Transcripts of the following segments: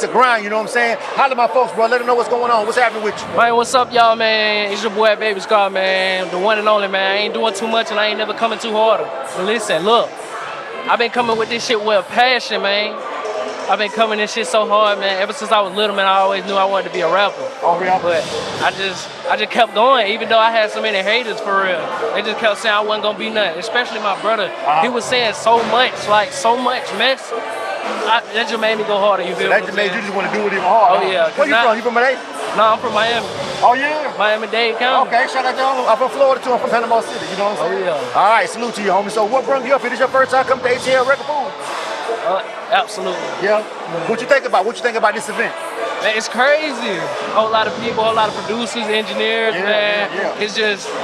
a grind, you know what I'm saying? Holla my folks, bro. Let them know what's going on. What's happening with you? Man, what's up, y'all, man? It's your boy, Baby Scar, man. The one and only, man. I ain't doing too much and I ain't never coming too hard. But listen, look, I've been coming with this shit with a passion, man. I've been coming this shit so hard, man. Ever since I was little, man, I always knew I wanted to be a rapper. Oh, yeah. But I just kept going, even though I had so many haters for real. They just kept saying I wasn't gonna be nothing, especially my brother. He was saying so much mess. That just made me go harder, you feel me? That just made you just want to do it even harder. Oh, yeah. Where you from? You from LA? No, I'm from Miami. Oh, yeah? Miami-Dade County. Okay, shout out to you. I'm from Florida, too. I'm from Panama City, you know what I'm saying? Oh, yeah. All right, salute to you, homie. So what brought you up here? This your first time coming to ATL Record Pool? Absolutely. Yeah? What you think about? What you think about this event? Man, it's crazy. A whole lot of people, a whole lot of producers, engineers, man. Yeah.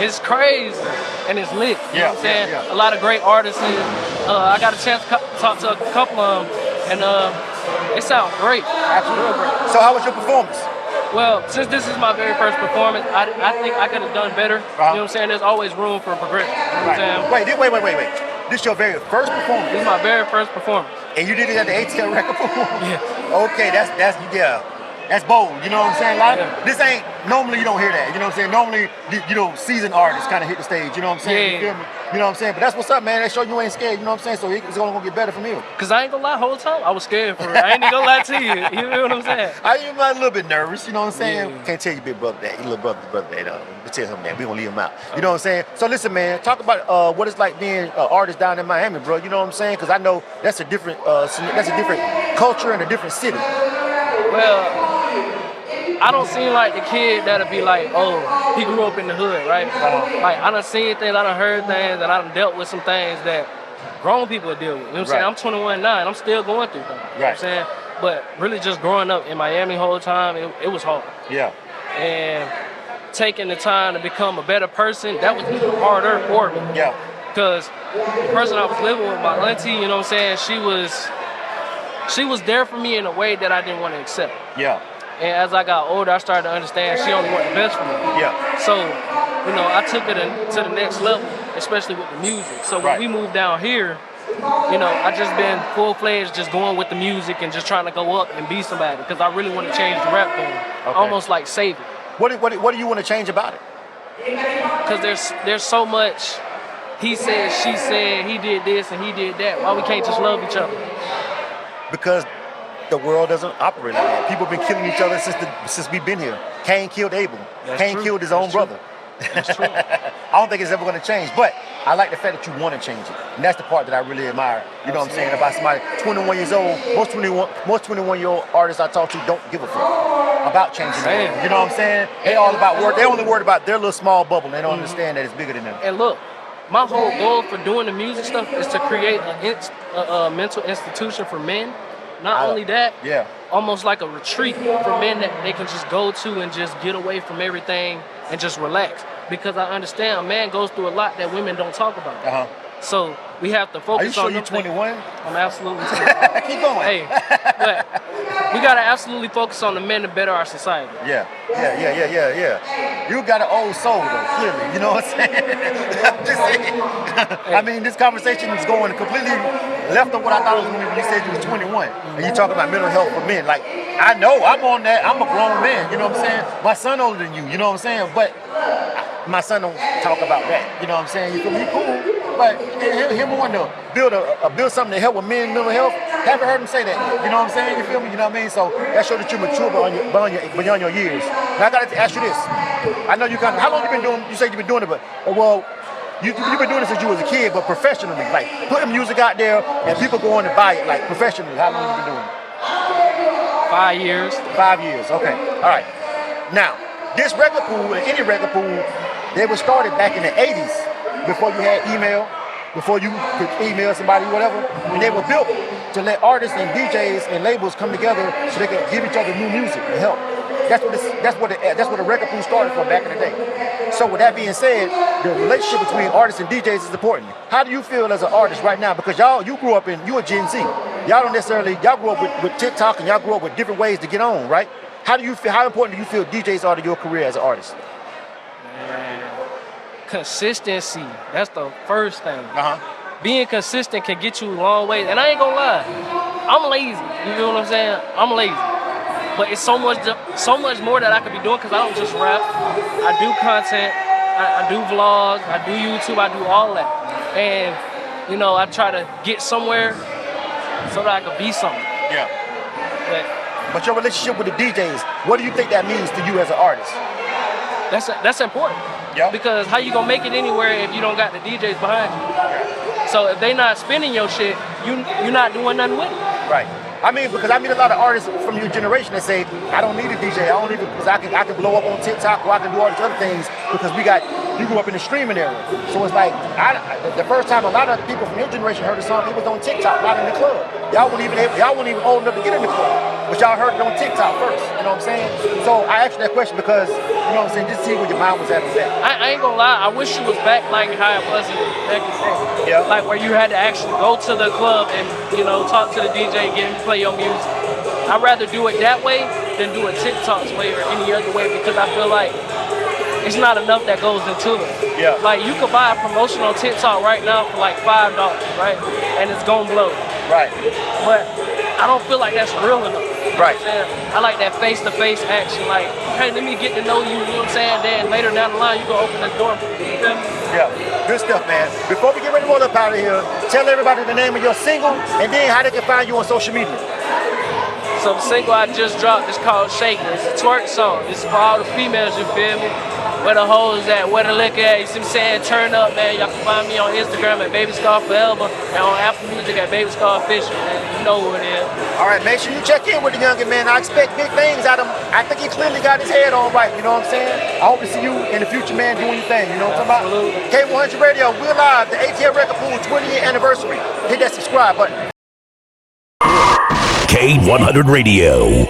It's crazy. And it's lit. You know what I'm saying? A lot of great artists. I got a chance to talk to a couple of them, and it sounds great. Absolutely. Real great. So how was your performance? Well, since this is my very first performance, I think I could have done better. You know what I'm saying? There's always room for progression. You know what I'm saying? Wait. This your very first performance? This is my very first performance. And you did it at the ATL Record Pool? Yeah. Okay, that's bold, you know what I'm saying? This ain't, normally you don't hear that, you know what I'm saying? Normally, seasoned artists kind of hit the stage, you know what I'm saying? Yeah. You feel me? You know what I'm saying? But that's what's up, man. That show you ain't scared, you know what I'm saying? So it's only gonna get better from here. Cause I ain't gonna lie, whole time I was scared for it. I ain't even gonna lie to you. You know what I'm saying? I am a little bit nervous, you know what I'm saying? Yeah. Can't tell your big brother that, your little brother that, but tell him that, we gonna leave him out. You know what I'm saying? So listen, man, talk about what it's like being an artist down in Miami, bro. You know what I'm saying? Cause I know that's a different culture and a different city. Well, I don't seem like the kid that'll be like, oh, he grew up in the hood, right? Like, I done seen things, I done heard things, and I done dealt with some things that grown people deal with. You know what I'm saying? I'm 21 now, and I'm still going through things. You know what I'm saying? But really just growing up in Miami the whole time, it was hard. Yeah. And taking the time to become a better person, that was even harder for me. Yeah. Because the person I was living with, my auntie, you know what I'm saying, she was there for me in a way that I didn't want to accept. Yeah. And as I got older, I started to understand she only wanted the best for me. Yeah. So, I took it to the next level, especially with the music. So when we moved down here, I just been full-fledged, just going with the music and just trying to go up and be somebody, because I really want to change the rap game, almost like save it. What do you want to change about it? Because there's so much he said, she said, he did this and he did that. Why we can't just love each other? Because the world doesn't operate like that. People have been killing each other since we've been here. Cain killed Abel. Cain killed his own brother. That's true. I don't think it's ever going to change, but I like the fact that you want to change it. And that's the part that I really admire. You know what I'm saying? About somebody 21 years old, most 21-year-old artists I talk to don't give a fuck about changing the world. You know what I'm saying? They all about work. They only worried about their little small bubble. They don't understand that it's bigger than them. And look, my whole goal for doing the music stuff is to create a mental institution for men. Not only that, almost like a retreat for men that they can just go to and just get away from everything and just relax. Because I understand a man goes through a lot that women don't talk about. So we have to focus on. Are you sure you're 21? I'm absolutely 21. Keep going. Hey, but we gotta absolutely focus on the men to better our society. Yeah. You got an old soul though, clearly. You know what I'm saying? I'm just saying. I mean, this conversation is going completely left of what I thought it was going to be when you said you was 21. And you talking about mental health for men. Like, I know, I'm on that. I'm a grown man. You know what I'm saying? My son older than you. You know what I'm saying? But my son don't talk about that. You know what I'm saying? You feel me? Cool. But him wanting to build something to help with men's mental health, haven't heard him say that. You know what I'm saying? You feel me? You know what I mean? So that shows that you're mature beyond your years. Now I got to ask you this. I know how long you been doing? You say you've been doing it, but you've been doing it since you was a kid, but professionally, like putting music out there and people going to buy it, like professionally. How long you been doing it? 5 years. 5 years. Okay. All right. Now this record pool and any record pool, they were started back in the 80s. Before you had email, before you could email somebody, whatever, and they were built to let artists and DJs and labels come together so they could give each other new music and help. That's what the record pool started for back in the day. So with that being said, the relationship between artists and DJs is important. How do you feel as an artist right now? Because you grew up you a Gen Z. Y'all grew up with TikTok and y'all grew up with different ways to get on, right? How important do you feel DJs are to your career as an artist? Consistency, that's the first thing. Being consistent can get you a long way. And I ain't gonna lie, I'm lazy. You know what I'm saying? I'm lazy. But it's so much more that I could be doing because I don't just rap. I do content. I do vlogs. I do YouTube. I do all that. And you know, I try to get somewhere so that I could be something. Yeah. But your relationship with the DJs, what do you think that means to you as an artist? That's important. Yeah. Because how you gonna make it anywhere if you don't got the DJs behind you? So if they not spinning your shit, you're not doing nothing with it. Right. I mean, because I meet a lot of artists from your generation that say, I don't need a DJ. I don't need it because I can blow up on TikTok or I can do all these other things because you grew up in the streaming era. So it's like, the first time a lot of people from your generation heard the song, it was on TikTok, not in the club. Y'all weren't even old enough to get in the club, but y'all heard it on TikTok first. You know what I'm saying? So I asked you that question because, you know what I'm saying, just see where your mind was at with that. I ain't gonna lie, I wish it was back like how it was back in the day. Yeah. Like where you had to actually go to the club and, you know, talk to the DJ, get him to play your music. I'd rather do it that way than do it TikTok's way or any other way because I feel like it's not enough that goes into it. Yeah. Like you could buy a promotion on TikTok right now for like $5, right? And it's gonna blow. Right. But I don't feel like that's real enough. Right. You know what I'm saying? I like that face-to-face action. Like, hey, let me get to know you, you know what I'm saying? Then later down the line, you gonna open the door. You feel me? Yeah, good stuff, man. Before we get ready to roll up out of here, tell everybody the name of your single and then how they can find you on social media. So the single I just dropped is called Shaking. It's a twerk song. It's for all the females, you feel me? Where the hoes at, where the liquor at, you see what I'm saying? Turn up, man. Y'all can find me on Instagram at Baby Scar Forever and on Apple Music at Baby Scar Official, man. You know who it is. All right, make sure you check in with the youngin' man. I expect big things out of him. I think he clearly got his head on right, you know what I'm saying? I hope to see you in the future, man, doing your thing, you know what I'm talking about? K100 Radio, we're live, the ATL Record Pool 20th anniversary. Hit that subscribe button. K100 Radio.